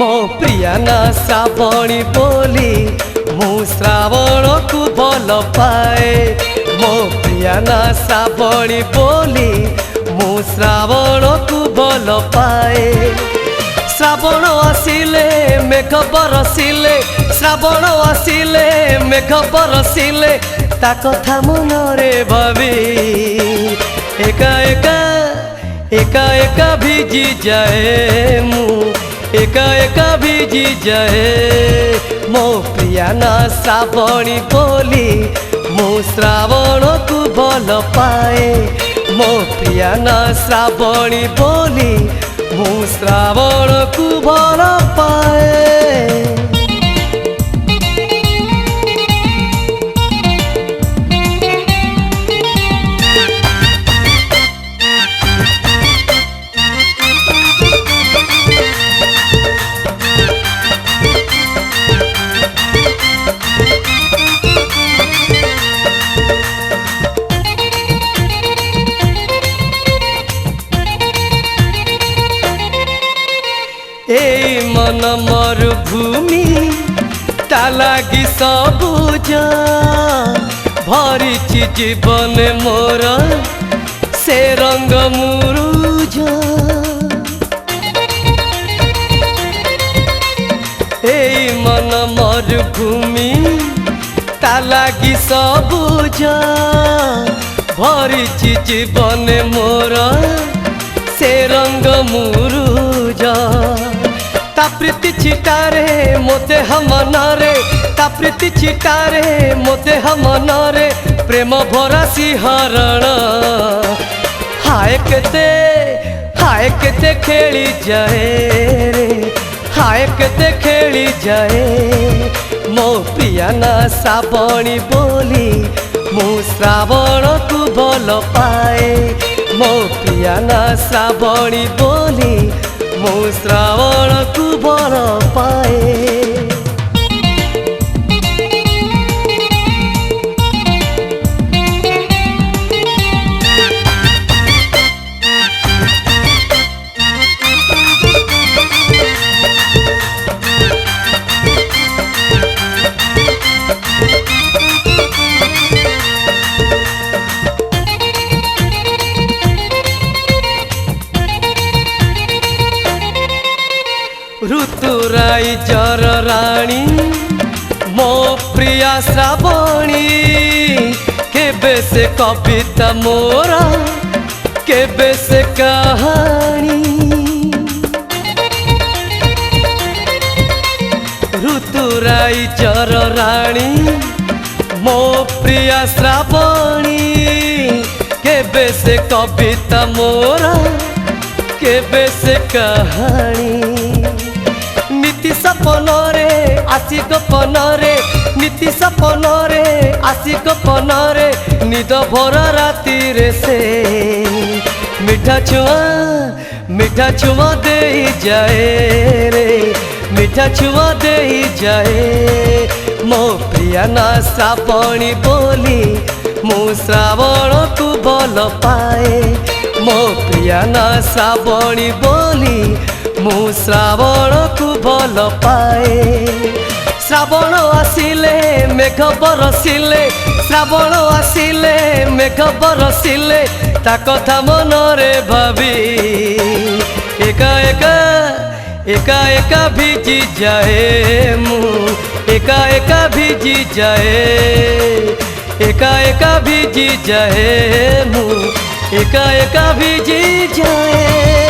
मो प्रिया ना श्रावणी बोली मु श्रावण को भल पाए। मो प्रिया ना श्रावणी बोली मु श्रावण को भल पाए। श्रावण आसिले मेघ बरसिले, श्रावण आसिले मेघ बरसिले ता कथा मनरे भावी एका एका एका एका भिजी जाए मु एका एका भिजी जाए। मो प्रिया ना श्रावणी बोली मु श्रावण को भल पाए। मो प्रिया ना श्रावणी बोली मु श्रावण को भल पाए। ए मन मरुभूमि ता लागी सबुज भरिछि जीवन मोर से रंग मुरुज। ए मन मरुभूमि ता लागी सबुज भरिछि जीवन मोर से रंग मुरुज। ता प्रीति छिटारे मोते हम नरे, ता प्रीति छिटारे मोते हम नरे प्रेम भरा सिंहरण। हाय केते खेली जाए रे, हाय केते खेली जाए। मो प्रिया ना श्रावणी बोली मु श्रावण को भल पाए। मो प्रिया ना श्रावणी बोली मु श्रावण को भल पाए। ऋतुराई जर राणी मो प्रिया श्रावणी केबे से कविता मोरा केबे से कहानी। ऋतुराई जर राणी मो प्रिया श्रावणी केबे से कविता मोरा केबे से कहानी। नीति सपन रे आसी गोपन रे, नीति सपन रे आसी गोपन रे निद भर राति रे से मीठा छुआ दे जाए रे, मीठा छुआ दे जाए। मो प्रिया ना श्रावणी बोली मु श्रावण को भल पाए। मो प्रिया ना श्रावणी बोली मु श्रावण को भल पाए। श्रावण आसिले मेघ बरसिले, श्रावण आसिले मेघ बरसिले ता कथा मनरे भावी एका एका एका एका भिजी जाए मु एका एका भिजी जाए। एका एका भिजी जाए मु एका एका भिजी जाए।